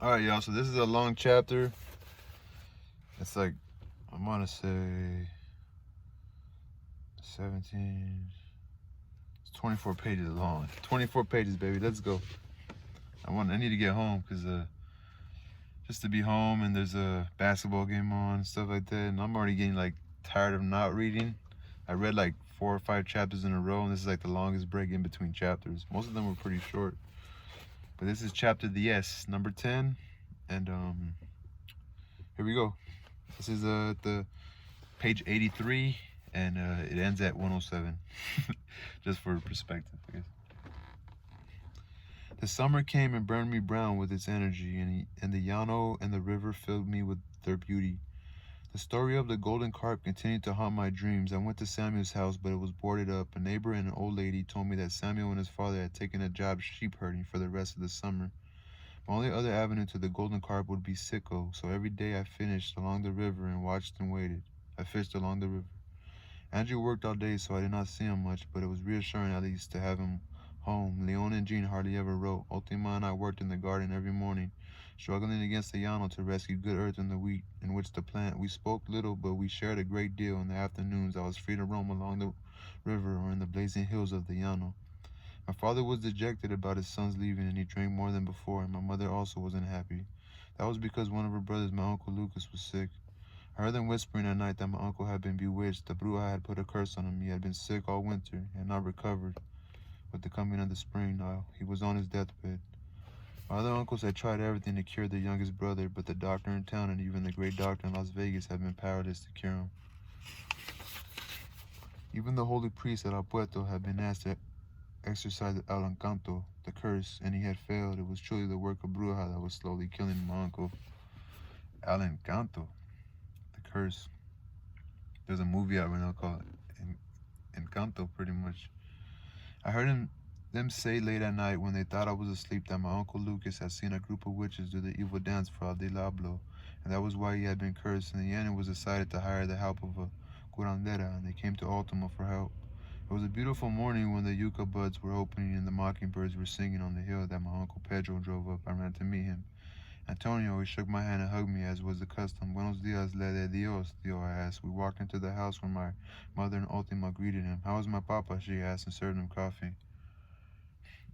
Alright, y'all, so this is a long chapter. It's like, I'm gonna say 17. It's 24 pages long. 24 pages, baby. Let's go. I need to get home because just to be home, and there's a basketball game on and stuff like that, and I'm already getting like tired of not reading. I read like 4 or 5 chapters in a row, and this is like the longest break in between chapters. Most of them were pretty short, but this is chapter the S, number 10, and here we go. This is the page 83, and it ends at 107. Just for perspective, I guess. The summer came and burned me brown with its energy, and the llano and the river filled me with their beauty. The story of the golden carp continued to haunt my dreams. I went to Samuel's house, but it was boarded up. A neighbor and an old lady told me that Samuel and his father had taken a job sheep herding for the rest of the summer. My only other avenue to the golden carp would be Sicko, so every day I fished along the river and watched and waited. I fished along the river. Andrew worked all day, so I did not see him much, but it was reassuring at least to have him home. Leon and Jean hardly ever wrote. Ultima and I worked in the garden every morning, struggling against the llano to rescue good earth and the wheat in which to plant. We spoke little, but we shared a great deal. In the afternoons, I was free to roam along the river or in the blazing hills of the llano. My father was dejected about his son's leaving, and he drank more than before, and my mother also wasn't happy. That was because one of her brothers, my uncle Lucas, was sick. I heard them whispering at night that my uncle had been bewitched. The bruja had put a curse on him. He had been sick all winter. He had not recovered. With the coming of the spring now, he was on his deathbed. My other uncles had tried everything to cure their youngest brother, but the doctor in town and even the great doctor in Las Vegas had been powerless to cure him. Even the holy priest at El Puerto had been asked to exorcise El Encanto, the curse, and he had failed. It was truly the work of bruja that was slowly killing my uncle. El Encanto, the curse. There's a movie out right now called Encanto, pretty much. I heard them say late at night when they thought I was asleep that my uncle Lucas had seen a group of witches do the evil dance for El Diablo, and that was why he had been cursed. In the end, it was decided to hire the help of a curandera, and they came to Ultima for help. It was a beautiful morning when the yucca buds were opening and the mockingbirds were singing on the hill that my uncle Pedro drove up. I ran to meet him. Antonio, he shook my hand and hugged me as was the custom. Buenos dias, le de Dios, Dio, I asked. We walked into the house where my mother and Ultima greeted him. How is my papa, she asked, and served him coffee.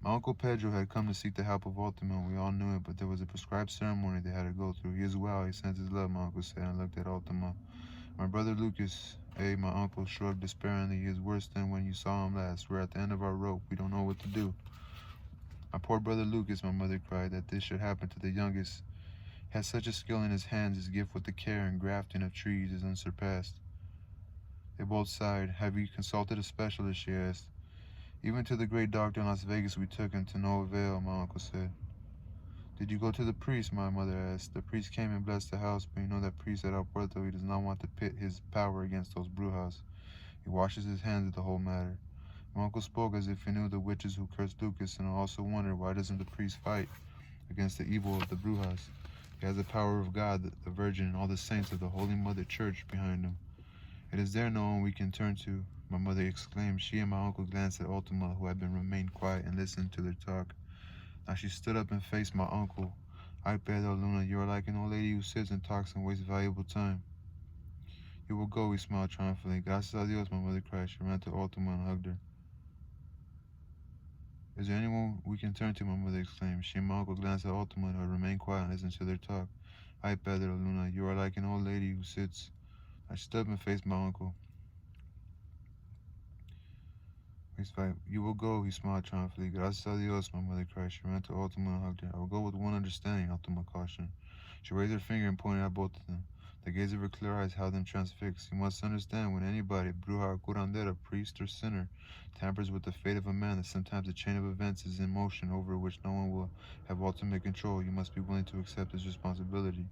My uncle Pedro had come to seek the help of Ultima, and we all knew it, but there was a prescribed ceremony they had to go through. He is well, he sends his love, my uncle said, and looked at Ultima. My brother Lucas, my uncle shrugged despairingly. He is worse than when you saw him last. We're at the end of our rope. We don't know what to do. My poor brother Lucas, my mother cried, that this should happen to the youngest. He has such a skill in his hands. His gift with the care and grafting of trees is unsurpassed. They both sighed. Have you consulted a specialist, she asked. Even to the great doctor in Las Vegas we took him to no avail, my uncle said. Did you go to the priest, my mother asked. The priest came and blessed the house, but you know that priest at El Puerto, he does not want to pit his power against those brujas. He washes his hands of the whole matter. My uncle spoke as if he knew the witches who cursed Lucas, and also wondered why doesn't the priest fight against the evil of the brujas. He has the power of God, the Virgin, and all the saints of the Holy Mother Church behind him. It is there no one we can turn to, my mother exclaimed. She and my uncle glanced at Ultima, who had been remained quiet and listened to their talk. Now she stood up and faced my uncle. Ay, Pedro Luna, you are like an old lady who sits and talks and wastes valuable time. You will go, he smiled triumphantly. Gracias a Dios, my mother cried. She ran to Ultima and hugged her. Is there anyone we can turn to, my mother exclaimed. She and my uncle glanced at Ultima, who had remained quiet and listened to their talk. Ay, Pedro Luna, you are like an old lady who sits. I stood up and faced my uncle. You will go, he smiled triumphantly. Gracias a Dios, my mother cried. She ran to Ultima and hugged her. I will go with one understanding, Ultima cautioned. She raised her finger and pointed at both of them. The gaze of her clear eyes held them transfixed. You must understand, when anybody, bruja or curandera, priest or sinner, tampers with the fate of a man, that sometimes a chain of events is in motion over which no one will have ultimate control. You must be willing to accept this responsibility.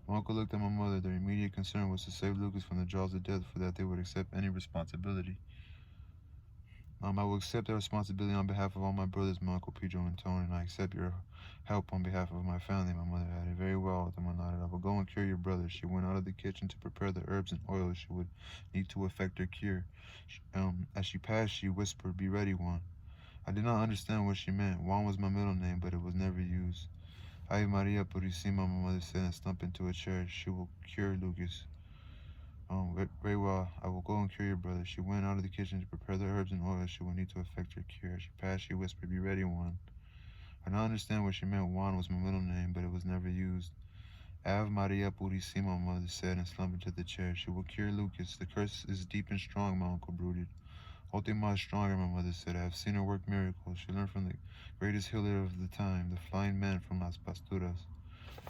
My uncle looked at my mother. Their immediate concern was to save Lucas from the jaws of death, for that they would accept any responsibility. I will accept that responsibility on behalf of all my brothers, my uncle Pedro and Tony, and I accept your help on behalf of my family, my mother added. Very well, Ultima nodded. I will go and cure your brother. She went out of the kitchen to prepare the herbs and oils she would need to effect her cure. As she passed, she whispered, "Be ready, Juan." I did not understand what she meant. Juan was my middle name, but it was never used. Ay, Maria Purisima, my mother said, and slumped into a chair. She will cure Lucas. Very well. I will go and cure your brother. She went out of the kitchen to prepare the herbs and oils she will need to effect her cure. As she passed, she whispered, "Be ready, Juan." I don't understand what she meant. Juan was my middle name, but it was never used. Ave Maria Purisima, my mother said, and slumped into the chair. She will cure Lucas. The curse is deep and strong, my uncle brooded. Ultima is stronger, my mother said. I have seen her work miracles. She learned from the greatest healer of the time, the flying man from Las Pasturas.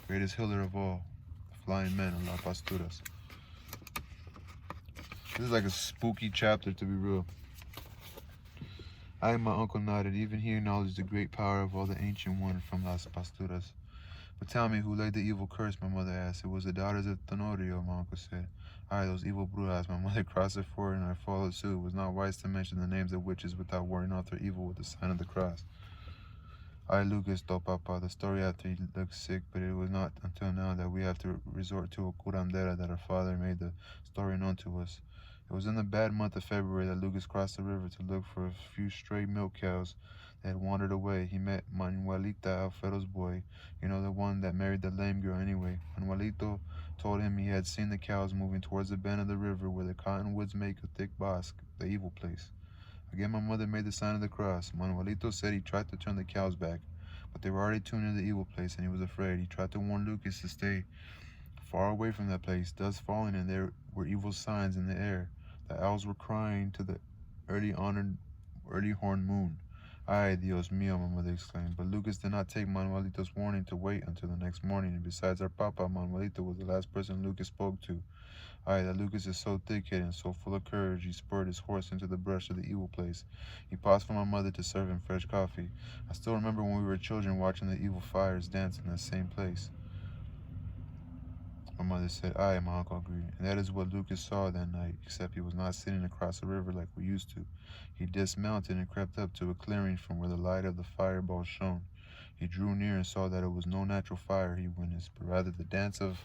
Greatest healer of all, the flying man of Las Pasturas. This is like a spooky chapter, to be real. I and my uncle nodded. Even he acknowledged the great power of all the ancient one from Las Pasturas. But tell me, who laid the evil curse? My mother asked. It was the daughters of Tenorio, my uncle said. Aye, those evil brujas. My mother crossed her forehead and I followed suit. It was not wise to mention the names of witches without warding off their evil with the sign of the cross. Aye, Lucas, thought Papa, the story after he looked sick, but it was not until now that we have to resort to a curandera that our father made the story known to us. It was in the bad month of February that Lucas crossed the river to look for a few stray milk cows that had wandered away. He met Manuelita, Alfredo's boy, the one that married the lame girl anyway. Manuelito told him he had seen the cows moving towards the bend of the river where the cottonwoods make a thick bosque, the evil place. Again, my mother made the sign of the cross. Manuelito said he tried to turn the cows back, but they were already too near the evil place, and he was afraid. He tried to warn Lucas to stay far away from that place, dust falling, and there were evil signs in the air. The owls were crying to the early horn moon. Ay, Dios mío, my mother exclaimed. But Lucas did not take Manuelito's warning to wait until the next morning, and besides our papa, Manuelito was the last person Lucas spoke to. Aye, that Lucas is so thick-headed and so full of courage, he spurred his horse into the brush of the evil place. He paused for my mother to serve him fresh coffee. I still remember when we were children watching the evil fires dance in that same place. My mother said, "Aye," my uncle agreed. And that is what Lucas saw that night, except he was not sitting across the river like we used to. He dismounted and crept up to a clearing from where the light of the fireball shone. He drew near and saw that it was no natural fire he witnessed, but rather the dance of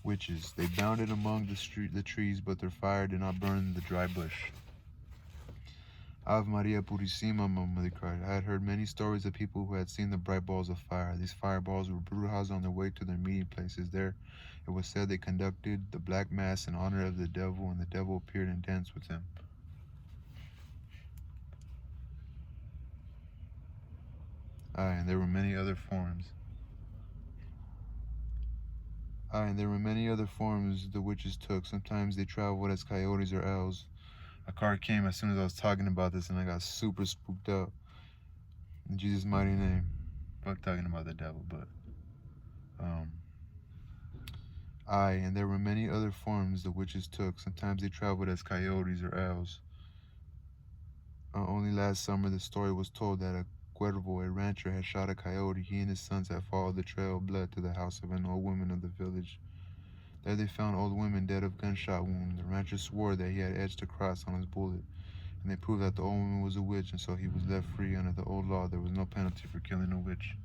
witches. They bounded among the trees, but their fire did not burn the dry bush. Ave Maria Purisima, my mother cried. I had heard many stories of people who had seen the bright balls of fire. These fireballs were brujas on their way to their meeting places. There, it was said they conducted the black mass in honor of the devil, and the devil appeared and danced with them. Aye, and there were many other forms. The witches took. Sometimes they traveled as coyotes or owls. A car came as soon as I was talking about this, and I got super spooked out. In Jesus' mighty name. Fuck talking about the devil, but aye, and there were many other forms the witches took. Sometimes they traveled as coyotes or owls. Only last summer the story was told that a cuervo, a rancher, had shot a coyote. He and his sons had followed the trail of blood to the house of an old woman of the village. There they found old women dead of gunshot wound. The rancher swore that he had etched a cross on his bullet, and they proved that the old woman was a witch, and so he was left free. Under the old law, there was no penalty for killing a witch.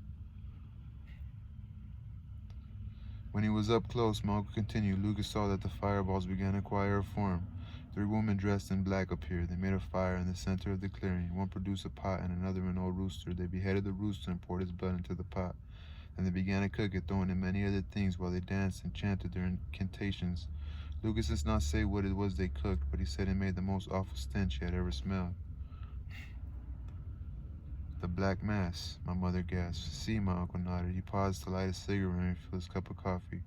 When he was up close, my uncle continued, Lucas saw that the fireballs began to acquire a form. 3 women dressed in black appeared. They made a fire in the center of the clearing. One produced a pot and another an old rooster. They beheaded the rooster and poured his blood into the pot. Then they began to cook it, throwing in many other things while they danced and chanted their incantations. Lucas does not say what it was they cooked, but he said it made the most awful stench he had ever smelled. The black mass, my mother gasped. See, my uncle nodded. He paused to light a cigarette and refill his cup of coffee.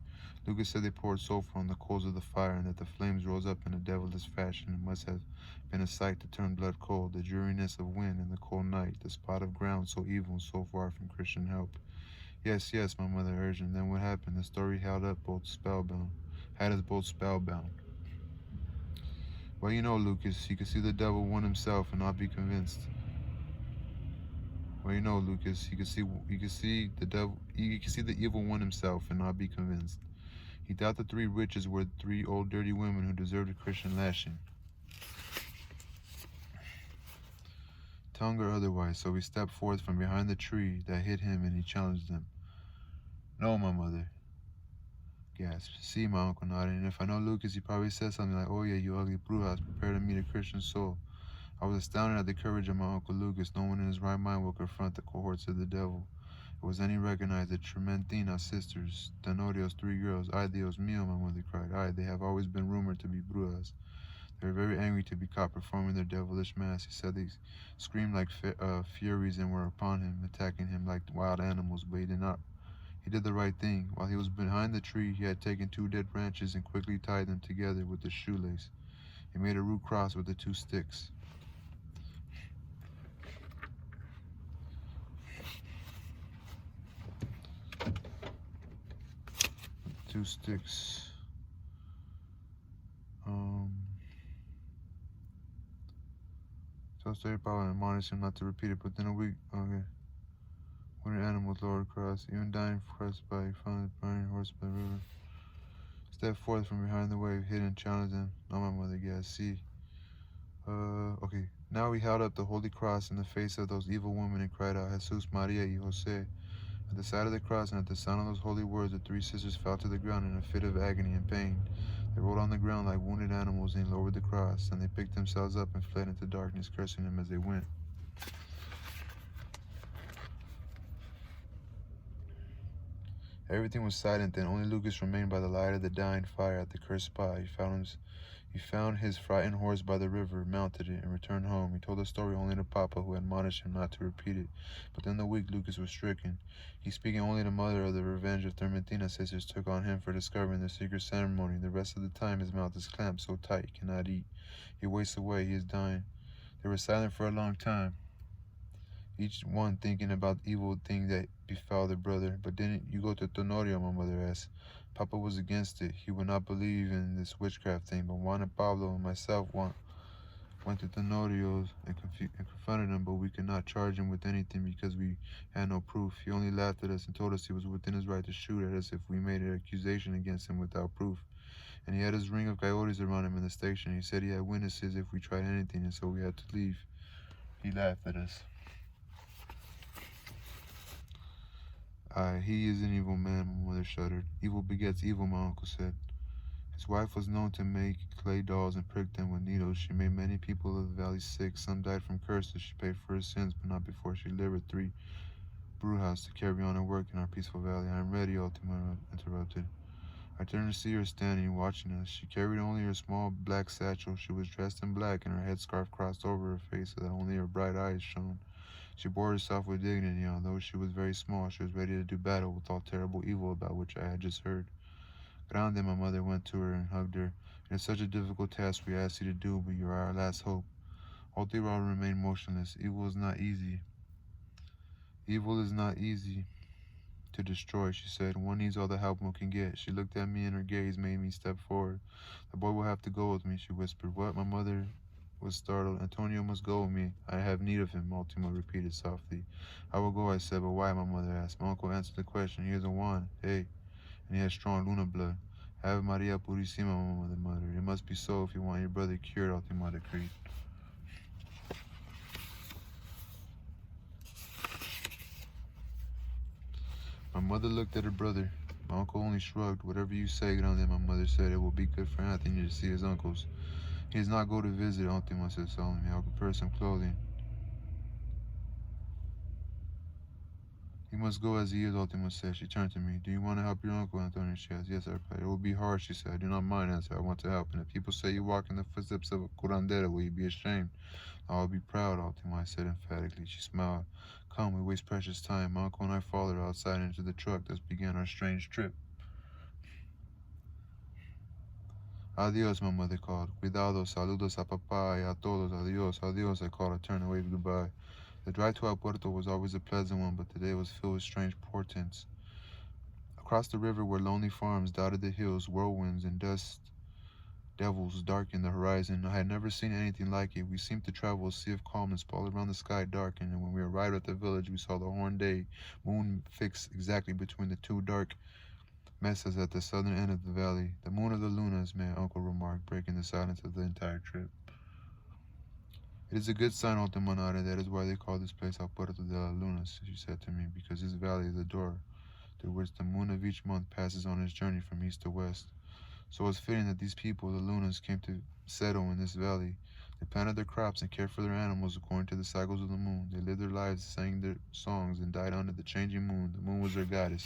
Lucas said they poured sulfur on the coals of the fire and that the flames rose up in a devilish fashion. It must have been a sight to turn blood cold, the dreariness of wind in the cold night, the spot of ground so evil and so far from Christian help. Yes, yes, my mother urged, and then what happened? The story had us both spellbound. Well, Lucas, you could see the devil one himself and not be convinced. Well, Lucas, you could see the evil one himself and not be convinced. He thought the 3 witches were 3 old dirty women who deserved a Christian lashing. Tongue or otherwise, so he stepped forth from behind the tree that hid him and he challenged them. No, my mother gasped. See, my uncle nodded, and if I know Lucas, he probably said something like, oh yeah, you ugly brujas, prepare to meet a Christian soul. I was astounded at the courage of my Uncle Lucas. No one in his right mind will confront the cohorts of the devil. It It was then he recognized the Trementina sisters, Tenorio's 3 girls. Ay, Dios mío, my mother cried. Ay, they have always been rumored to be brujas. They were very angry to be caught performing their devilish mass. He said they screamed like furies and were upon him, attacking him like wild animals, but he did not. He did the right thing. While he was behind the tree, he had taken 2 dead branches and quickly tied them together with a shoelace. He made a root cross with the 2 sticks. 2 sticks. So started Pablo and admonished him not to repeat it, but then a week, okay. When an animal lowered across, even dying crushed by, he found a burning horse by the river. Stepped forth from behind the wave, hid and challenged them. No, my mother gasped. See. Okay. Now he held up the holy cross in the face of those evil women and cried out, Jesus, Maria, y Jose. At the sight of the cross and at the sound of those holy words, the 3 sisters fell to the ground in a fit of agony and pain. They rolled on the ground like wounded animals and he lowered the cross. And they picked themselves up and fled into darkness, cursing him as they went. Everything was silent then. Only Lucas remained by the light of the dying fire at the cursed spot. He found his frightened horse by the river, mounted it, and returned home. He told the story only to Papa, who admonished him not to repeat it. But then the weak Lucas was stricken. He, speaking only to Mother of the revenge of Trementina's sisters, took on him for discovering the secret ceremony. The rest of the time his mouth is clamped so tight he cannot eat. He wastes away. He is dying. They were silent for a long time, each one thinking about the evil thing that befell their brother. But didn't you go to Tenorio, my mother asked. Papa was against it. He would not believe in this witchcraft thing, but Juan and Pablo and myself went to Tenorio's and confronted him, but we could not charge him with anything because we had no proof. He only laughed at us and told us he was within his right to shoot at us if we made an accusation against him without proof. And he had his ring of coyotes around him in the station. He said he had witnesses if we tried anything, and so we had to leave. He laughed at us. He is an evil man, my mother shuddered. Evil begets evil, my uncle said. His wife was known to make clay dolls and prick them with needles. She made many people of the valley sick. Some died from curses. She paid for her sins, but not before she delivered 3 brujas to carry on her work in our peaceful valley. I am ready, Ultima interrupted. I turned to see her standing, watching us. She carried only her small black satchel. She was dressed in black, and her headscarf crossed over her face so that only her bright eyes shone. She bore herself with dignity. Although she was very small, she was ready to do battle with all terrible evil about which I had just heard. Grande, my mother went to her and hugged her. It is such a difficult task we ask you to do, but you are our last hope. Ultima remained motionless. Evil is not easy. Evil is not easy to destroy, she said. One needs all the help one can get. She looked at me and her gaze made me step forward. The boy will have to go with me, she whispered. What? My mother was startled. Antonio must go with me. I have need of him, Ultima repeated softly. I will go, I said, but why? My mother asked. My uncle answered the question. He is a Juan, hey, and he has strong Luna blood. Ave Maria Purissima, my mother muttered. It must be so if you want your brother cured, Ultima decreed. My mother looked at her brother. My uncle only shrugged. Whatever you say, Grande, my mother said. It will be good for Anthony to see his uncles. He does not go to visit, Ultima said solemnly. I'll prepare some clothing. He must go as he is, Ultima said. She turned to me. Do you want to help your uncle, Antonio? She asked. Yes, I replied. It will be hard, she said. I do not mind, I said. I want to help. And if people say you walk in the footsteps of a curandera, will you be ashamed? I will be proud, Ultima, I said emphatically. She smiled. Come, we waste precious time. My uncle and I followed her outside into the truck. Thus began our strange trip. Adios, my mother called. Cuidado, saludos a papá y a todos. Adios, adios, I called. I turned and waved goodbye. The drive to El Puerto was always a pleasant one, but today was filled with strange portents. Across the river were lonely farms, dotted the hills, whirlwinds and dust devils darkened the horizon. I had never seen anything like it. We seemed to travel a sea of calmness. All around the sky darkened, and when we arrived at the village, we saw the horned day moon fixed exactly between the 2 dark mesas at the southern end of the valley. The moon of the lunas, my uncle remarked, breaking the silence of the entire trip. It is a good sign, Ultima nodded. That is why they call this place El Puerto de las Lunas, she said to me, because this valley is a door through which the moon of each month passes on its journey from east to west. So it's fitting that these people, the Lunas, came to settle in this valley. They planted their crops and cared for their animals according to the cycles of the moon. They lived their lives, sang their songs, and died under the changing moon. The moon was their goddess.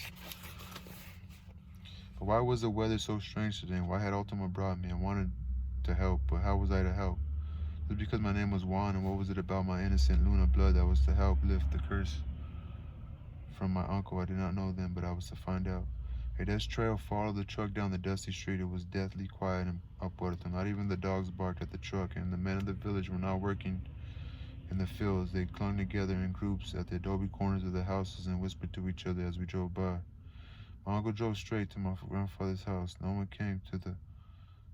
But why was the weather so strange today? And why had Ultima brought me? I wanted to help, but how was I to help? Just because my name was Juan, and what was it about my innocent Luna blood that was to help lift the curse from my uncle? I did not know then, but I was to find out. A dust trail followed the truck down the dusty street. It was deathly quiet in Puerto. Not even the dogs barked at the truck, and the men of the village were not working in the fields. They clung together in groups at the adobe corners of the houses and whispered to each other as we drove by. My uncle drove straight to my grandfather's house. No one came to the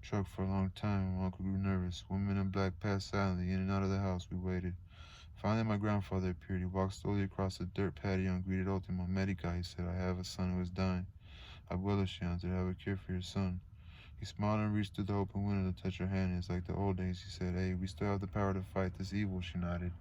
truck for a long time. My uncle grew nervous. Women in black passed silently in and out of the house. We waited. Finally, my grandfather appeared. He walked slowly across the dirt patio and greeted Ultima. Medica, he said, I have a son who is dying. Abuela, she answered, I have a cure for your son. He smiled and reached through the open window to touch her hand. It's like the old days, he said. Hey, we still have the power to fight this evil, she nodded.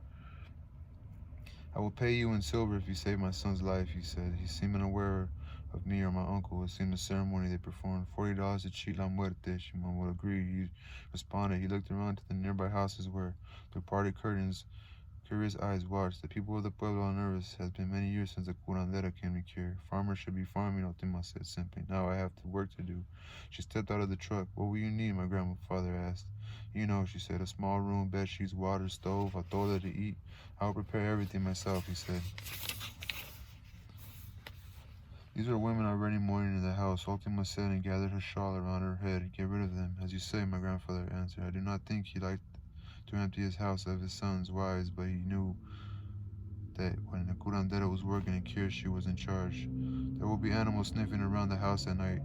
I will pay you in silver if you save my son's life, he said. He seemed unaware of me or my uncle. It seemed a ceremony they performed. $40 to cheat la muerte, she mumbled. Agreed, he responded. He looked around to the nearby houses where, through parted curtains, curious eyes watched. The people of the pueblo are nervous. It has been many years since the curandera came to cure. Farmers should be farming, Ultima said simply. Now I have work to do. She stepped out of the truck. What will you need? My grandfather asked. You know, she said, a small room, bed sheets, water, stove, atole to eat. I'll prepare everything myself, he said. These are women already mourning in the house, Ultima said and gathered her shawl around her head. Get rid of them. As you say, my grandfather answered. I do not think he liked to empty his house of his sons' wives, but he knew that when the curandera was working in cure, she was in charge. There will be animals sniffing around the house at night.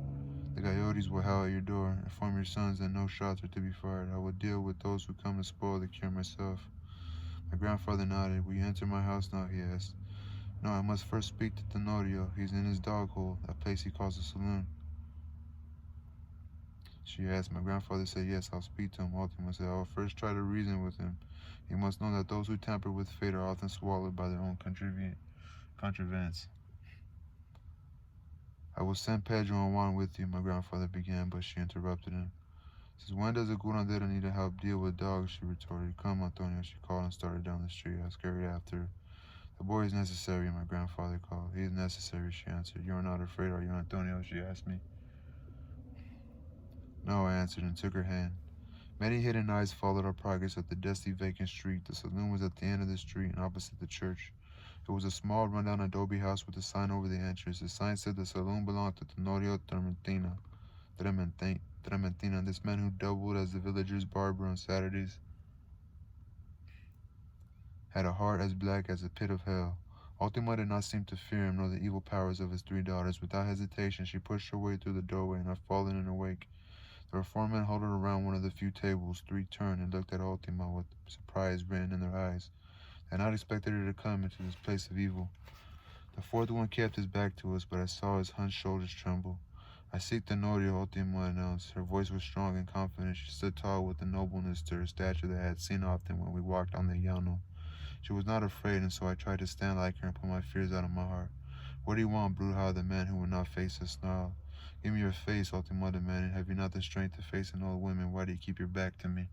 The coyotes will howl at your door. Inform your sons that no shots are to be fired. I will deal with those who come to spoil the cure myself. My grandfather nodded. Will you enter my house now? He asked. No, I must first speak to Tenorio. He's in his dog hole, that place he calls a saloon. She asked. My grandfather said, yes, I'll speak to him. Ultima said, I will first try to reason with him. He must know that those who tamper with fate are often swallowed by their own contrivance. I will send Pedro and Juan with you, my grandfather began, but she interrupted him. Since when does a curandera need to help deal with dogs? She retorted. Come, Antonio, she called and started down the street. I scurried after her. The boy is necessary, my grandfather called. He is necessary, she answered. You are not afraid, are you, Antonio? She asked me. No, I answered and took her hand. Many hidden eyes followed our progress up the dusty, vacant street. The saloon was at the end of the street and opposite the church. It was a small, rundown adobe house with a sign over the entrance. The sign said the saloon belonged to Tenorio Trementina, this man who doubled as the villagers' barber on Saturdays, had a heart as black as the pit of hell. Ultima did not seem to fear him nor the evil powers of his three daughters. Without hesitation, she pushed her way through the doorway and I followed in her wake. There were four men huddled around one of the few tables. Three turned and looked at Ultima with surprise written in their eyes. They had not expected her to come into this place of evil. The fourth one kept his back to us, but I saw his hunched shoulders tremble. I seek Tenorio, Ultima announced. Her voice was strong and confident. She stood tall with the nobleness to her stature that I had seen often when we walked on the llano. She was not afraid, and so I tried to stand like her and put my fears out of my heart. What do you want, Bruja? The man who would not face us snarled. Give me your face, Ultima demanded. Have you not the strength to face an old woman? Why do you keep your back to me?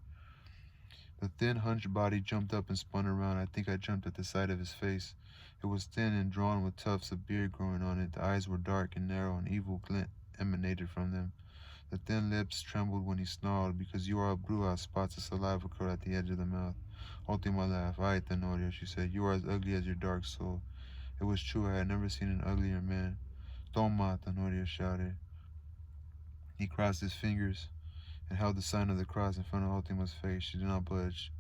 The thin, hunched body jumped up and spun around. I think I jumped at the sight of his face. It was thin and drawn with tufts of beard growing on it. The eyes were dark and narrow, and evil glint emanated from them. The thin lips trembled when he snarled. Because you are a bruja, spots of saliva curled at the edge of the mouth. Ultima laughed. Ay, Tenorio, she said, you are as ugly as your dark soul. It was true. I had never seen an uglier man. Toma, Tenorio shouted. He crossed his fingers and held the sign of the cross in front of Ultima's face. She did not budge.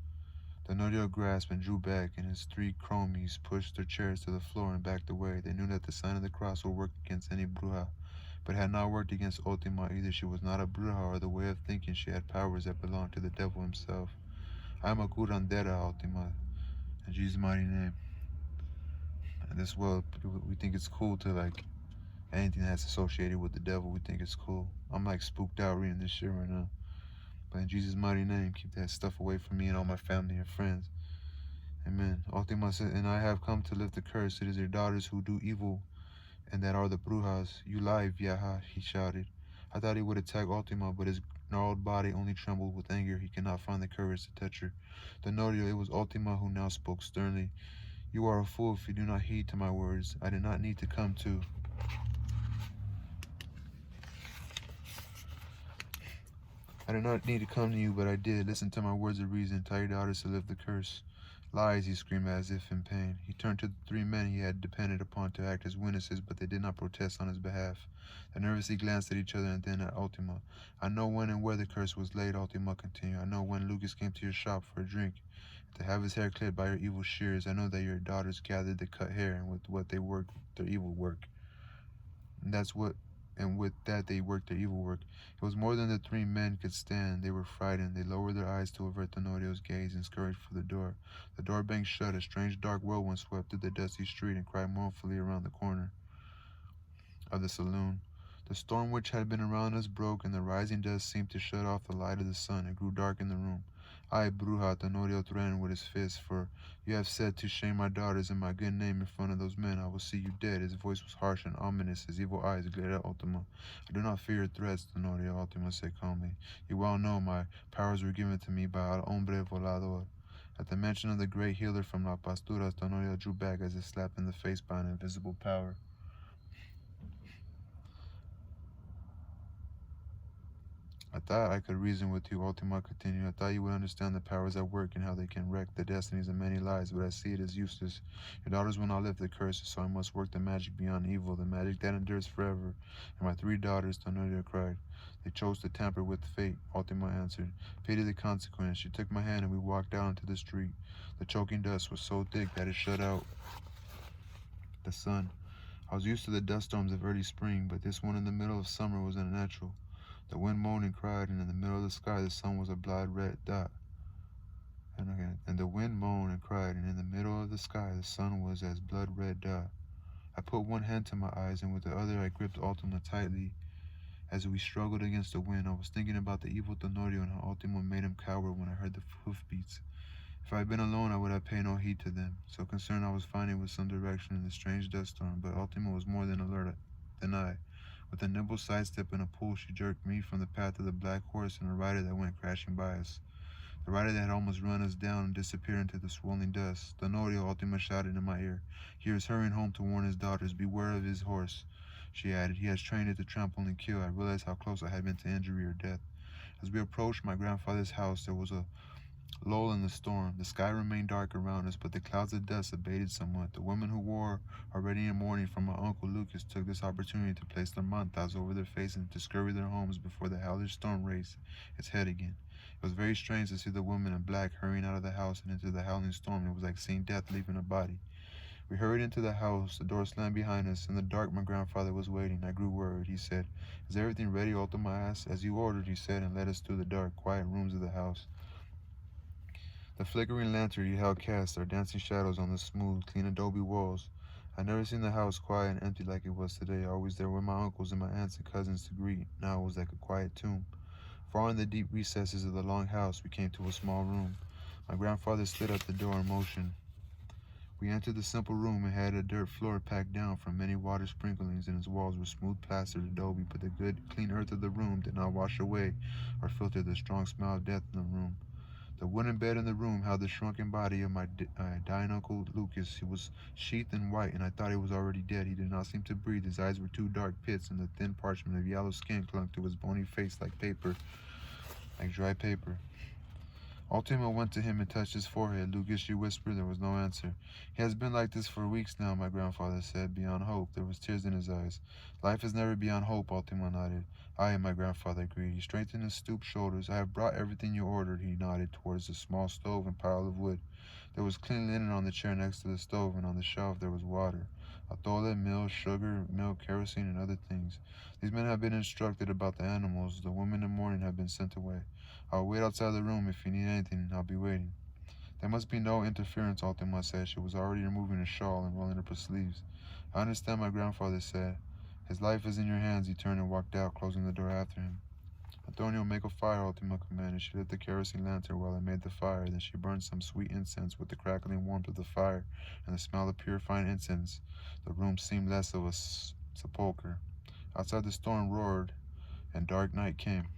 Tenorio grasped and drew back, and his three cronies pushed their chairs to the floor and backed away. They knew that the sign of the cross would work against any bruja, but it had not worked against Ultima either. She was not a bruja, or the way of thinking she had powers that belonged to the devil himself. I am a curandera, Ultima, in Jesus' mighty name. And this world, we think it's cool to like anything that's associated with the devil. We think it's cool. I'm like spooked out reading this shit right now. But in Jesus' mighty name, keep that stuff away from me and all my family and friends. Amen. Ultima said, and I have come to lift the curse. It is your daughters who do evil, and that are the brujas. You lie, vieja, he shouted. I thought he would attack Ultima, but his gnarled body only trembled with anger. He could not find the courage to touch her. Tenorio, it was Ultima who now spoke sternly. You are a fool if you do not heed to my words. I did not need to come to. I did not need to come to you, but I did. Listen to my words of reason. Tell your daughters to lift the curse. Lies, he screamed as if in pain. He turned to the three men he had depended upon to act as witnesses, but they did not protest on his behalf. They nervously glanced at each other and then at Ultima. I know when and where the curse was laid, Ultima continued. I know when Lucas came to your shop for a drink, to have his hair clipped by your evil shears. I know that your daughters gathered the cut hair and with what they worked their evil work. And that's what and with that they worked their evil work. It was more than the three men could stand. They were frightened. They lowered their eyes to avert Tenorio's gaze and scurried for the door. The door banged shut. A strange dark whirlwind swept through the dusty street and cried mournfully around the corner of the saloon. The storm which had been around us broke, and the rising dust seemed to shut off the light of the sun. It grew dark in the room. I, Bruja, Tenorio threatened with his fist, for you have said to shame my daughters and my good name in front of those men. I will see you dead. His voice was harsh and ominous. His evil eyes glared at Ultima. I do not fear your threats, Tenorio, Ultima said calmly. You well know my powers were given to me by Al Hombre Volador. At the mention of the great healer from La Pastura, Tenorio drew back as if slapped in the face by an invisible power. I thought I could reason with you, Ultima continued. I thought you would understand the powers at work and how they can wreck the destinies of many lives, but I see it as useless. Your daughters will not lift the curses, so I must work the magic beyond evil, the magic that endures forever. And my three daughters, Tenorio cried. They chose to tamper with fate, Ultima answered. Pity the consequence. She took my hand and we walked out into the street. The choking dust was so thick that it shut out the sun. I was used to the dust storms of early spring, but this one in the middle of summer was unnatural. The wind moaned and cried, and in the middle of the sky the sun was a blood red dot. And again, and the wind moaned and cried, and in the middle of the sky the sun was as blood red dot. I put one hand to my eyes, and with the other I gripped Ultima tightly. As we struggled against the wind, I was thinking about the evil Tenorio and how Ultima made him cower when I heard the hoofbeats. If I had been alone, I would have paid no heed to them. So concerned I was finding with some direction in the strange dust storm, but Ultima was more than alert than I. With a nimble sidestep and a pull, she jerked me from the path of the black horse and a rider that went crashing by us. The rider that had almost run us down and disappeared into the swirling dust. Tenorio, Ultima shouted in my ear. He is hurrying home to warn his daughters. Beware of his horse, she added. He has trained it to trample and kill. I realized how close I had been to injury or death. As we approached my grandfather's house, there was a lull in the storm. The sky remained dark around us, but the clouds of dust abated somewhat. The women who wore already in mourning for my uncle Lucas took this opportunity to place their mantas over their faces and to scurry their homes before the hellish storm raised its head again. It was very strange to see the women in black hurrying out of the house and into the howling storm. It was like seeing death leaving a body. We hurried into the house. The door slammed behind us. In the dark, my grandfather was waiting. I grew worried. He said, "Is everything ready?" Ultima asked. "As you ordered," he said, and led us through the dark, quiet rooms of the house. The flickering lantern he held cast our dancing shadows on the smooth, clean adobe walls. I'd never seen the house quiet and empty like it was today. Always there were my uncles and my aunts and cousins to greet. Now it was like a quiet tomb. Far in the deep recesses of the long house, we came to a small room. My grandfather stood at the door in motion. We entered the simple room. It had a dirt floor packed down from many water sprinklings, and its walls were smooth plastered adobe, but the good, clean earth of the room did not wash away or filter the strong smell of death in the room. The wooden bed in the room held the shrunken body of my dying uncle Lucas. He was sheathed in white, and I thought he was already dead. He did not seem to breathe. His eyes were two dark pits, and the thin parchment of yellow skin clung to his bony face like paper, like dry paper. Ultima went to him and touched his forehead. "Lucas," she whispered. There was no answer. "He has been like this for weeks now," my grandfather said, beyond hope. There was tears in his eyes. "Life is never beyond hope," Ultima nodded. "Aye," my grandfather agreed. He straightened his stooped shoulders. "I have brought everything you ordered," he nodded towards the small stove and pile of wood. There was clean linen on the chair next to the stove, and on the shelf there was water. Atole, meal, sugar, milk, kerosene, and other things. These men have been instructed about the animals. The women in mourning have been sent away. I'll wait outside the room if you need anything. I'll be waiting." "There must be no interference," Ultima said. She was already removing her shawl and rolling up her sleeves. "I understand," my grandfather said. "His life is in your hands." He turned and walked out, closing the door after him. "Antonio, make a fire," Ultima commanded. She lit the kerosene lantern while I made the fire. Then she burned some sweet incense. With the crackling warmth of the fire and the smell of purifying incense, the room seemed less of a sepulchre. Outside the storm roared, and dark night came.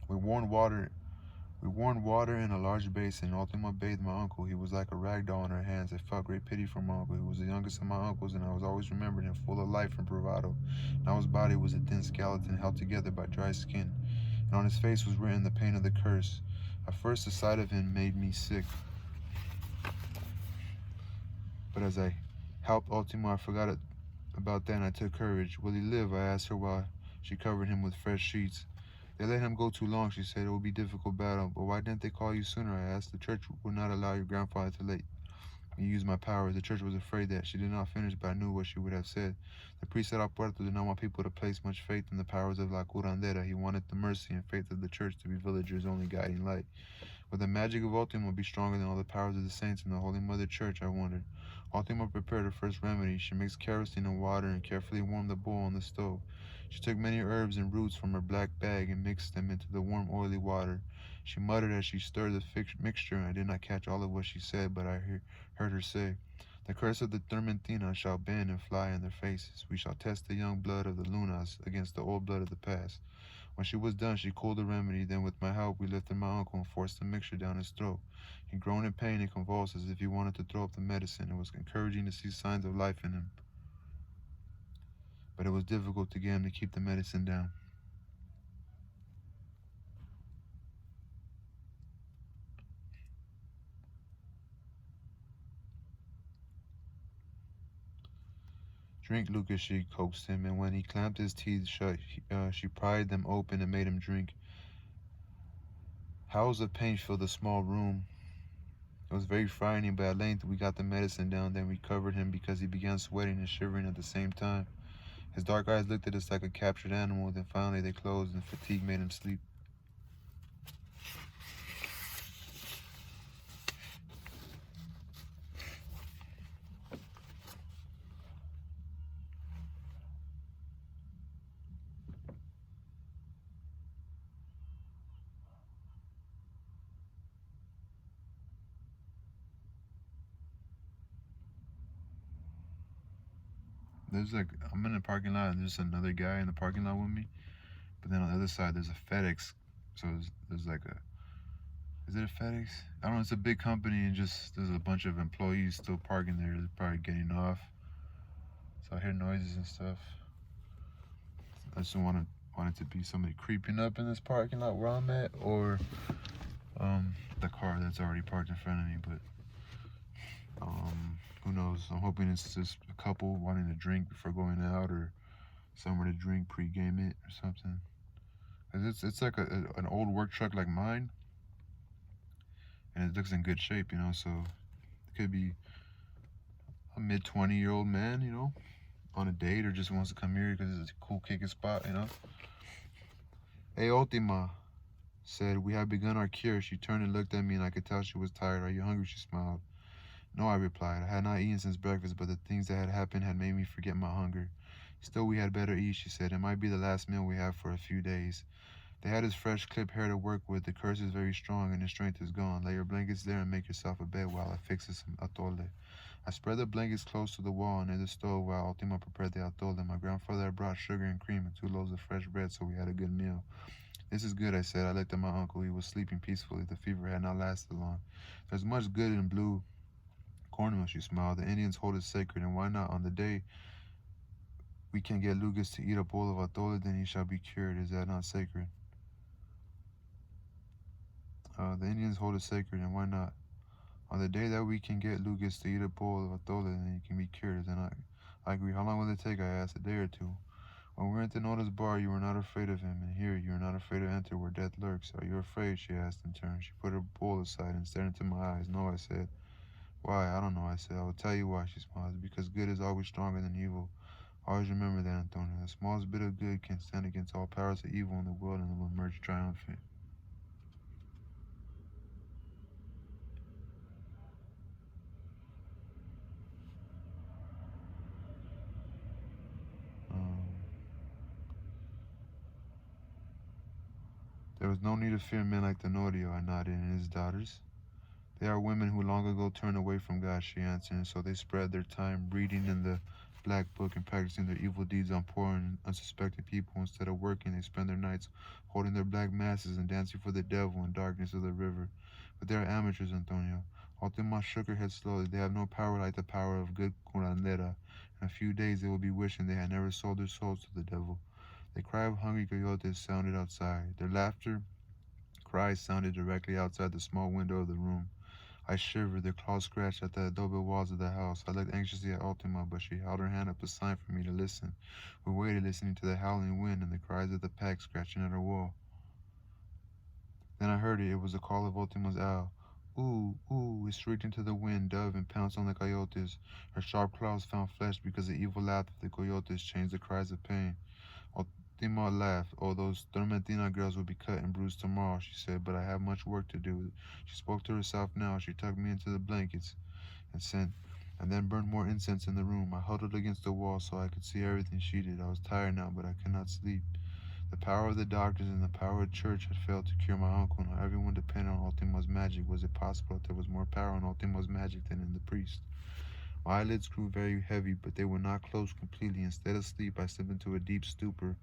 We warmed water We warmed water in a large basin. Ultima bathed my uncle. He was like a rag doll in her hands. I felt great pity for my uncle. He was the youngest of my uncles, and I was always remembered him full of life and bravado. Now his body was a thin skeleton held together by dry skin, and on his face was written the pain of the curse. At first, the sight of him made me sick, but as I helped Ultima, I forgot about that, and I took courage. Will he live? I asked her while she covered him with fresh sheets. They let him go too long, she said. It will be a difficult battle. But why didn't they call you sooner? I asked. The church would not allow your grandfather to let me use my powers. The church was afraid that. She did not finish, but I knew what she would have said. The priest at Puerto did not want people to place much faith in the powers of La Curandera. He wanted the mercy and faith of the church to be villagers' only guiding light. Would the magic of Ultima be stronger than all the powers of the saints in the Holy Mother Church? I wondered. Ultima prepared her first remedy. She mixed kerosene and water and carefully warmed the bowl on the stove. She took many herbs and roots from her black bag and mixed them into the warm, oily water. She muttered as she stirred the mixture, and I did not catch all of what she said, but I heard her say, "The curse of the Tormentina shall bend and fly in their faces. We shall test the young blood of the Lunas against the old blood of the past." When she was done, she cooled the remedy. Then, with my help, we lifted my uncle and forced the mixture down his throat. He groaned in pain and convulsed as if he wanted to throw up the medicine. It was encouraging to see signs of life in him, but it was difficult to get him to keep the medicine down. "Drink, Lucas," she coaxed him, and when he clamped his teeth shut, she pried them open and made him drink. Howls of pain filled the small room. It was very frightening, but at length we got the medicine down. Then we covered him because he began sweating and shivering at the same time. His dark eyes looked at us like a captured animal. Then finally they closed, and fatigue made him sleep. I'm in the parking lot, and there's another guy in the parking lot with me. But then on the other side, there's a FedEx. So there's like a, is it a FedEx? I don't know. It's a big company, and just there's a bunch of employees still parking there. They're probably getting off. So I hear noises and stuff. I just want it to be somebody creeping up in this parking lot where I'm at, or the car that's already parked in front of me. But who knows? I'm hoping it's just a couple wanting to drink before going out, or somewhere to drink pre-game it or something. Cause it's like an old work truck like mine, and it looks in good shape, you know. So it could be a mid-20-year-old man, you know, on a date, or just wants to come here because it's a cool kicking spot, you know. "Hey, Ultima," said, "we have begun our cure." She turned and looked at me, and I could tell she was tired. "Are you hungry?" She smiled. "No," I replied. I had not eaten since breakfast, but the things that had happened had made me forget my hunger. "Still, we had better eat," she said. "It might be the last meal we have for a few days." They had his fresh clipped hair to work with. The curse is very strong, and his strength is gone. Lay your blankets there and make yourself a bed while I fix some atole. I spread the blankets close to the wall near the stove while Ultima prepared the atole. My grandfather had brought sugar and cream and 2 loaves of fresh bread, so we had a good meal. "This is good," I said. I looked at my uncle. He was sleeping peacefully. The fever had not lasted long. "There's much good in blue cornmeal," she smiled. "The Indians hold it sacred, and why not? On the day we can get Lucas to eat a bowl of atole, then he shall be cured. Is that not sacred?" The Indians hold it sacred, and why not? On the day that we can get Lucas to eat a bowl of atole, then he can be cured. Is that not? I agree. How long will it take? I asked. "A day or two." "When we were in Tenoro's bar, you were not afraid of him, and here you are not afraid to enter where death lurks. Are you afraid?" she asked in turn. She put her bowl aside and stared into my eyes. "No," I said. "Why?" "I don't know," I said. "I will tell you why," she smiled. "It's because good is always stronger than evil. Always remember that, Antonio. The smallest bit of good can stand against all powers of evil in the world and will emerge triumphant." Um, "There was no need to fear men like Tenorio," I nodded, "and his daughters. They are women who long ago turned away from God," she answered, "and so they spread their time breeding in the black book and practicing their evil deeds on poor and unsuspecting people. Instead of working, they spend their nights holding their black masses and dancing for the devil in darkness of the river. But they are amateurs, Antonio. Ultima shook her head slowly. They have no power like the power of good curandera. In a few days they will be wishing they had never sold their souls to the devil. The cry of hungry coyotes sounded outside. Their laughter cries sounded directly outside the small window of the room. I shivered. Their claws scratched at the adobe walls of the house. I looked anxiously at Ultima, but she held her hand up a sign for me to listen. We waited, listening to the howling wind and the cries of the pack scratching at our wall. Then I heard it. It was the call of Ultima's owl. Ooh, ooh, it shrieked into the wind, dove, and pounced on the coyotes. Her sharp claws found flesh because the evil laugh of the coyotes changed the cries of pain. Ultima laughed. Oh, those Tormentina girls will be cut and bruised tomorrow, she said, but I have much work to do. She spoke to herself now. She tucked me into the blankets and sent and then burned more incense in the room. I huddled against the wall so I could see everything she did. I was tired now, but I could not sleep. The power of the doctors and the power of the church had failed to cure my uncle. Now everyone depended on Ultima's magic. Was it possible that there was more power in Ultima's magic than in the priest? My eyelids grew very heavy, but they would not close completely. Instead of sleep, I slipped into a deep stupor,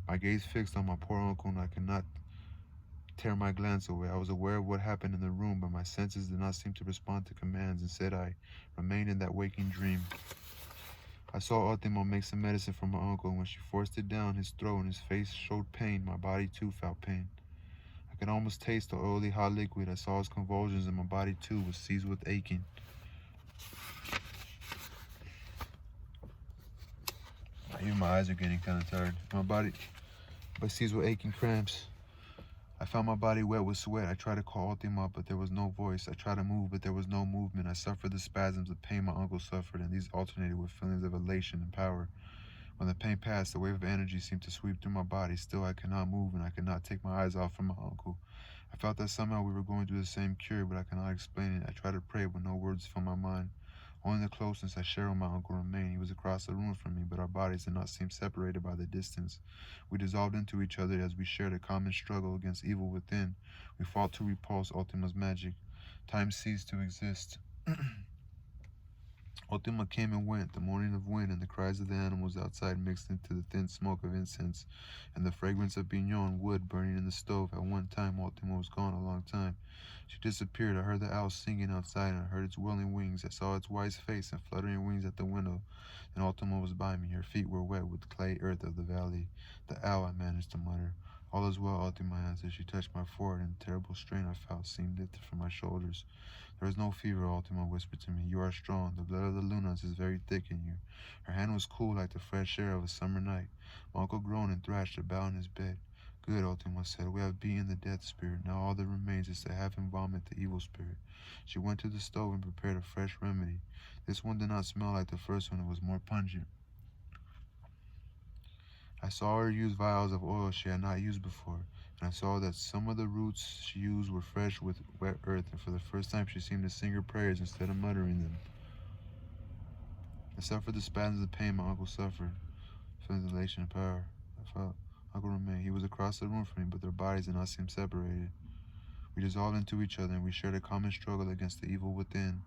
my gaze fixed on my poor uncle, and I could not tear my glance away. I was aware of what happened in the room, but my senses did not seem to respond to commands. Instead, I remained in that waking dream. I saw Ultimo make some medicine for my uncle, and when she forced it down his throat and his face showed pain, my body too felt pain. I could almost taste the oily hot liquid. I saw his convulsions, and my body too was seized with aching. Even my eyes are getting kind of tired. My body was seized with aching cramps. I found my body wet with sweat. I tried to call Ultima, but there was no voice. I tried to move, but there was no movement. I suffered the spasms of pain my uncle suffered, and these alternated with feelings of elation and power. When the pain passed, a wave of energy seemed to sweep through my body. Still, I could not move, and I could not take my eyes off from my uncle. I felt that somehow we were going through the same cure, but I could not explain it. I tried to pray, but no words filled my mind. Only the closeness I shared with my uncle remained. He was across the room from me, but our bodies did not seem separated by the distance. We dissolved into each other as we shared a common struggle against evil within. We fought to repulse Ultima's magic. Time ceased to exist. Ultima came and went, the moaning of wind and the cries of the animals outside mixed into the thin smoke of incense and the fragrance of pinon wood burning in the stove. At one time, Ultima was gone a long time. She disappeared. I heard the owl singing outside, and I heard its whirling wings. I saw its wise face and fluttering wings at the window, and Ultima was by me. Her feet were wet with the clay earth of the valley. The owl, I managed to mutter. All is well, Ultima answered. She touched my forehead, and the terrible strain I felt seemed lifted from my shoulders. There is no fever, Ultima whispered to me. You are strong. The blood of the Lunas is very thick in you. Her hand was cool like the fresh air of a summer night. My uncle groaned and thrashed about in his bed. Good, Ultima said. We have beaten the death spirit. Now all that remains is to have him vomit the evil spirit. She went to the stove and prepared a fresh remedy. This one did not smell like the first one. It was more pungent. I saw her use vials of oil she had not used before, and I saw that some of the roots she used were fresh with wet earth, and for the first time she seemed to sing her prayers instead of muttering them. I suffered the spasms of pain my uncle suffered, feeling elation and power. I felt Uncle remained. He was across the room from me, but their bodies did not seem separated. We dissolved into each other, and we shared a common struggle against the evil within,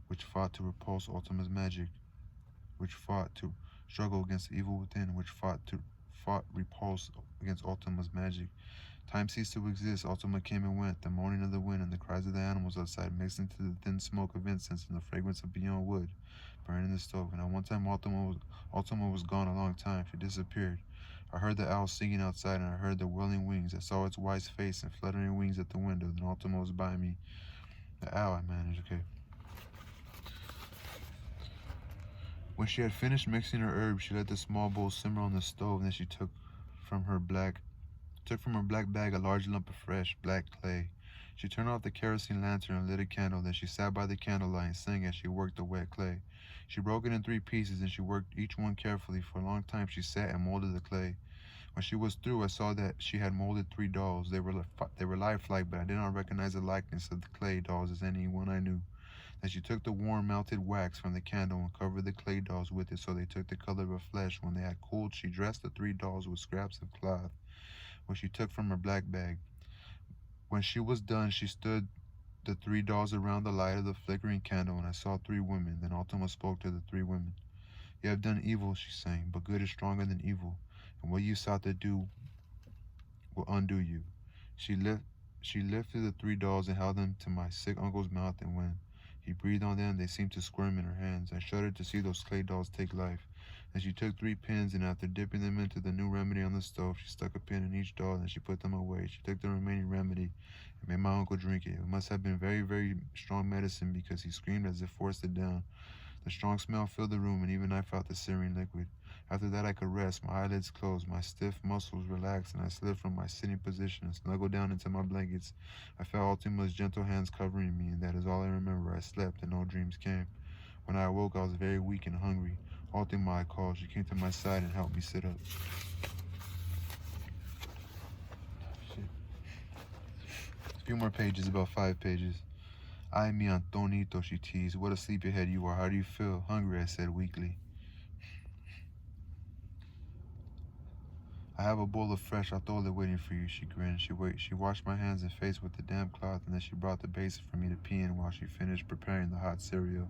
which fought to repulse Ultima's magic, which fought to struggle against the evil within, which fought repulse against Ultima's magic. Time ceased to exist. Ultima came and went. The moaning of the wind and the cries of the animals outside mixed into the thin smoke of incense and the fragrance of beyond wood burning in the stove. And at one time Ultima was gone a long time. She disappeared. I heard the owl singing outside, and I heard the whirling wings. I saw its wise face and fluttering wings at the window. Then Ultima was by me. The owl, I managed. Okay. When she had finished mixing her herbs, she let the small bowl simmer on the stove. Then she took from her black bag a large lump of fresh, black clay. She turned off the kerosene lantern and lit a candle. Then she sat by the candlelight and sang as she worked the wet clay. She broke it in 3 pieces, and she worked each one carefully. For a long time she sat and molded the clay. When she was through, I saw that she had molded 3 dolls. They were lifelike, but I did not recognize the likeness of the clay dolls as any one I knew. Then she took the warm melted wax from the candle and covered the clay dolls with it so they took the color of flesh. When they had cooled, she dressed the 3 dolls with scraps of cloth, which she took from her black bag. When she was done, she stood the 3 dolls around the light of the flickering candle, and I saw 3 women. Then Ultima spoke to the 3 women. You have done evil, she sang, but good is stronger than evil, and what you sought to do will undo you. She lift, she lifted the three dolls and held them to my sick uncle's mouth, and when he breathed on them, they seemed to squirm in her hands. I shuddered to see those clay dolls take life. Then she took three pins, and after dipping them into the new remedy on the stove, she stuck a pin in each doll, and she put them away. She took the remaining remedy and made my uncle drink it. It must have been very, very strong medicine because he screamed as if forced it down. The strong smell filled the room, and even I felt the serene liquid. After that, I could rest. My eyelids closed, my stiff muscles relaxed, and I slid from my sitting position and snuggled down into my blankets. I felt Ultima's gentle hands covering me, and that is all I remember. I slept, and no dreams came. When I awoke, I was very weak and hungry. Ultima, I called. She came to my side and helped me sit up. Shit. A few more pages, about 5 pages. Ay, mi Antonito, she teased. What a sleepyhead you are. How do you feel? Hungry, I said weakly. I have a bowl of fresh atole waiting for you, she grinned. She washed my hands and face with the damp cloth, and then she brought the basin for me to pee in while she finished preparing the hot cereal.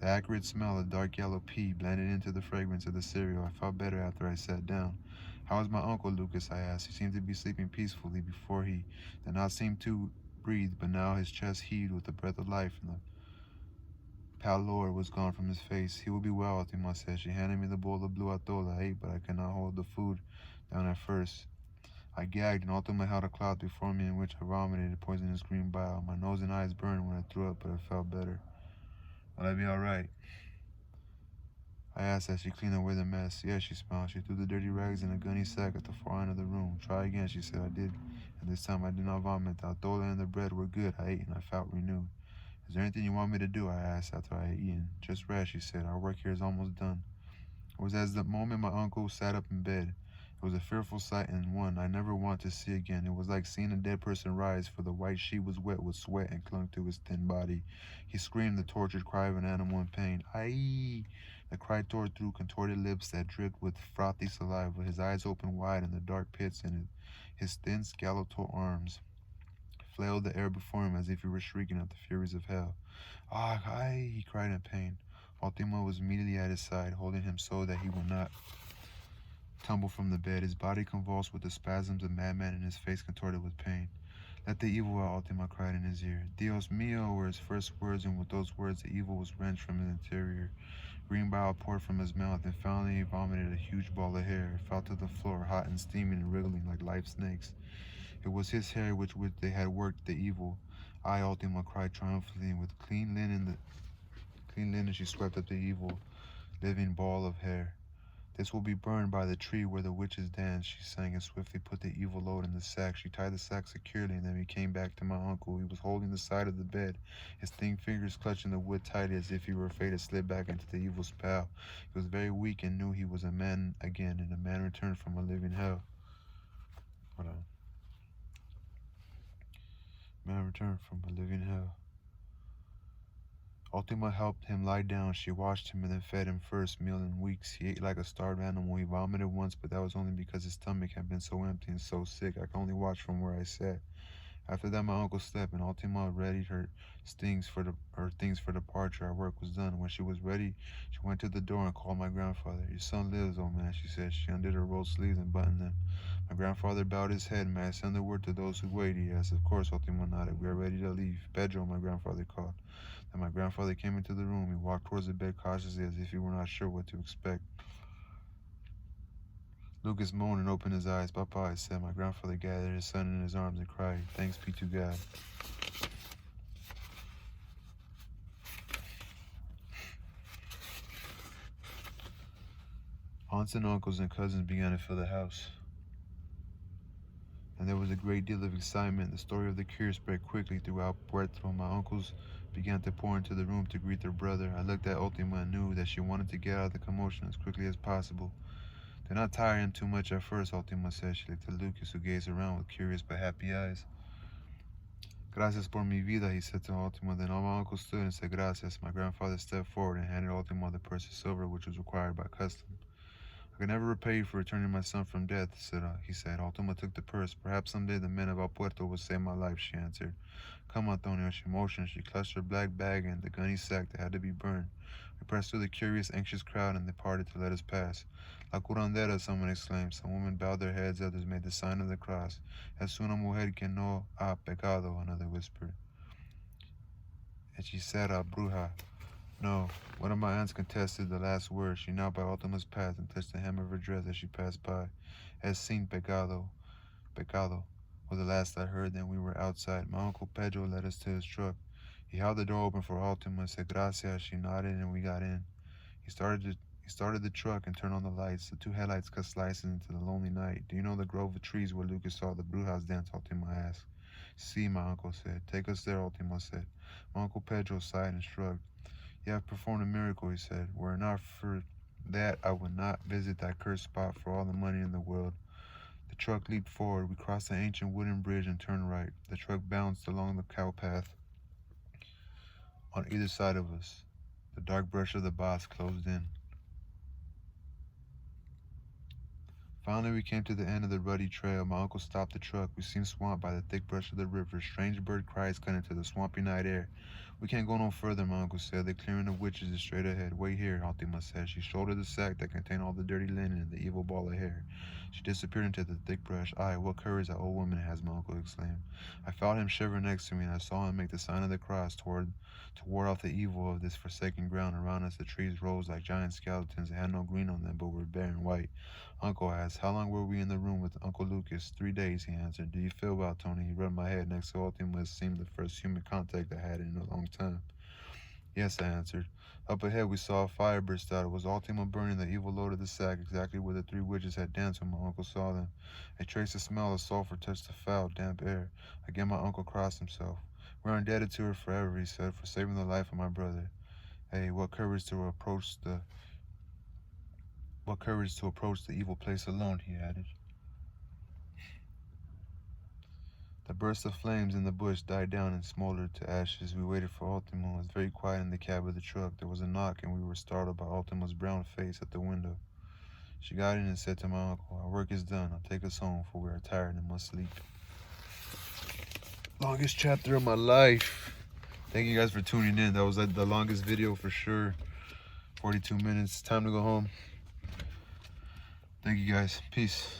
The acrid smell of dark yellow pea blended into the fragrance of the cereal. I felt better after I sat down. How is my uncle, Lucas? I asked. He seemed to be sleeping peacefully before he did not seem to breathe, but now his chest heaved with the breath of life, and the pallor was gone from his face. He will be well, Ultima said. She handed me the bowl of blue atole. I ate, but I could not hold the food down at first. I gagged, and Ultima held a cloth before me in which I vomited poisonous green bile. My nose and eyes burned when I threw up, but I felt better. Will I be all right? I asked as she cleaned away the mess. Yes, she smiled. She threw the dirty rags in a gunny sack at the far end of the room. Try again, she said. I did, and this time I did not vomit. The atole and the bread were good. I ate, and I felt renewed. Is there anything you want me to do? I asked after I had eaten. Just rest, she said. Our work here is almost done. It was as the moment my uncle sat up in bed. It was a fearful sight and one I never want to see again. It was like seeing a dead person rise, for the white sheet was wet with sweat and clung to his thin body. He screamed the tortured cry of an animal in pain. Aye! The cry tore through contorted lips that dripped with frothy saliva. His eyes opened wide in the dark pits, and his thin, skeletal arms flailed the air before him as if he were shrieking at the furies of hell. Ah, aye! He cried in pain. Ultima was immediately at his side, holding him so that he would not tumbled from the bed, his body convulsed with the spasms of madman and his face contorted with pain. Let the evil out, Ultima cried in his ear. Dios mío were his first words, and with those words the evil was wrenched from his interior. Green bile poured from his mouth, and finally he vomited a huge ball of hair. It fell to the floor, hot and steaming and wriggling like live snakes. It was his hair which they had worked the evil. I, Ultima cried triumphantly, and with clean linen she swept up the evil, living ball of hair. This will be burned by the tree where the witches dance, she sang, and swiftly put the evil load in the sack. She tied the sack securely, and then we came back to my uncle. He was holding the side of the bed, his thin fingers clutching the wood tightly as if he were afraid to slip back into the evil's spell. He was very weak and knew he was a man again, and a man returned from a living hell. Hold on. Man returned from a living hell. Ultima helped him lie down. She washed him and then fed him first meal in weeks. He ate like a starved animal. He vomited once, but that was only because his stomach had been so empty and so sick. I could only watch from where I sat. After that, my uncle slept, and Ultima readied her things for departure. Our work was done. When she was ready, she went to the door and called my grandfather. Your son lives, old man, she said. She undid her rolled sleeves and buttoned them. My grandfather bowed his head. May I send the word to those who wait? He asked. Of course, Ultima nodded. We are ready to leave. Pedro, my grandfather called. Then my grandfather came into the room. He walked towards the bed cautiously as if he were not sure what to expect. Lucas moaned and opened his eyes. Papa, I said. My grandfather gathered his son in his arms and cried, Thanks be to God. Aunts and uncles and cousins began to fill the house, and there was a great deal of excitement. The story of the cure spread quickly throughout Puerto. My uncles began to pour into the room to greet their brother. I looked at Ultima and knew that she wanted to get out of the commotion as quickly as possible. Do not tire him too much at first, Ultima said. She looked at Lucas, who gazed around with curious but happy eyes. Gracias por mi vida, he said to Ultima. Then all my uncles stood and said gracias. My grandfather stepped forward and handed Ultima the purse of silver, which was required by custom. I can never repay you for returning my son from death, he said. Ultima took the purse. Perhaps someday the men of El Puerto will save my life, she answered. Come, Antonio, she motioned. She clutched her black bag and the gunny sack that had to be burned. We pressed through the curious, anxious crowd and they parted to let us pass. La curandera, someone exclaimed. Some women bowed their heads, others made the sign of the cross. Es una mujer que no ha pecado, another whispered. Hechicera, bruja. No. One of my aunts contested the last word. She knelt by Ultima's path and touched the hem of her dress as she passed by. Es sin pecado. Pecado was the last I heard. Then we were outside. My Uncle Pedro led us to his truck. He held the door open for Ultima and said gracias. She nodded and we got in. He started the truck and turned on the lights. The two headlights cut slices into the lonely night. Do you know the grove of trees where Lucas saw the Brujas dance? Ultima asked. See, my uncle said. Take us there, Ultima said. My Uncle Pedro sighed and shrugged. You have performed a miracle, he said. Were it not for that, I would not visit that cursed spot for all the money in the world. The truck leaped forward. We crossed the ancient wooden bridge and turned right. The truck bounced along the cow path on either side of us. The dark brush of the boss closed in. Finally, we came to the end of the ruddy trail. My uncle stopped the truck. We seemed swamped by the thick brush of the river. Strange bird cries cut into the swampy night air. We can't go no further, my uncle said. The clearing of witches is straight ahead. Wait here, Ultima said. She shouldered the sack that contained all the dirty linen and the evil ball of hair. She disappeared into the thick brush. Aye, what courage that old woman has, my uncle exclaimed. I felt him shiver next to me, and I saw him make the sign of the cross to ward off the evil of this forsaken ground. Around us, the trees rose like giant skeletons. They had no green on them, but were bare and white. Uncle asked, how long were we in the room with Uncle Lucas? 3 days, he answered. Do you feel well, Tony? He rubbed my head next to Ultima. It seemed the first human contact I had in a long time. Yes, I answered. Up ahead, we saw a fire burst out. It was Ultima burning the evil load of the sack, exactly where the 3 witches had danced when my uncle saw them. A trace of smell of sulfur touched the foul, damp air. Again, my uncle crossed himself. We're indebted to her forever, he said, for saving the life of my brother. Hey, what courage to approach the evil place alone, he added. The burst of flames in the bush died down and smoldered to ashes. We waited for Ultima. It was very quiet in the cab of the truck. There was a knock, and we were startled by Ultima's brown face at the window. She got in and said to my uncle, our work is done. I'll take us home, for we are tired and must sleep. Longest chapter of my life. Thank you guys for tuning in. That was like the longest video for sure. 42 minutes. Time to go home. Thank you guys. Peace.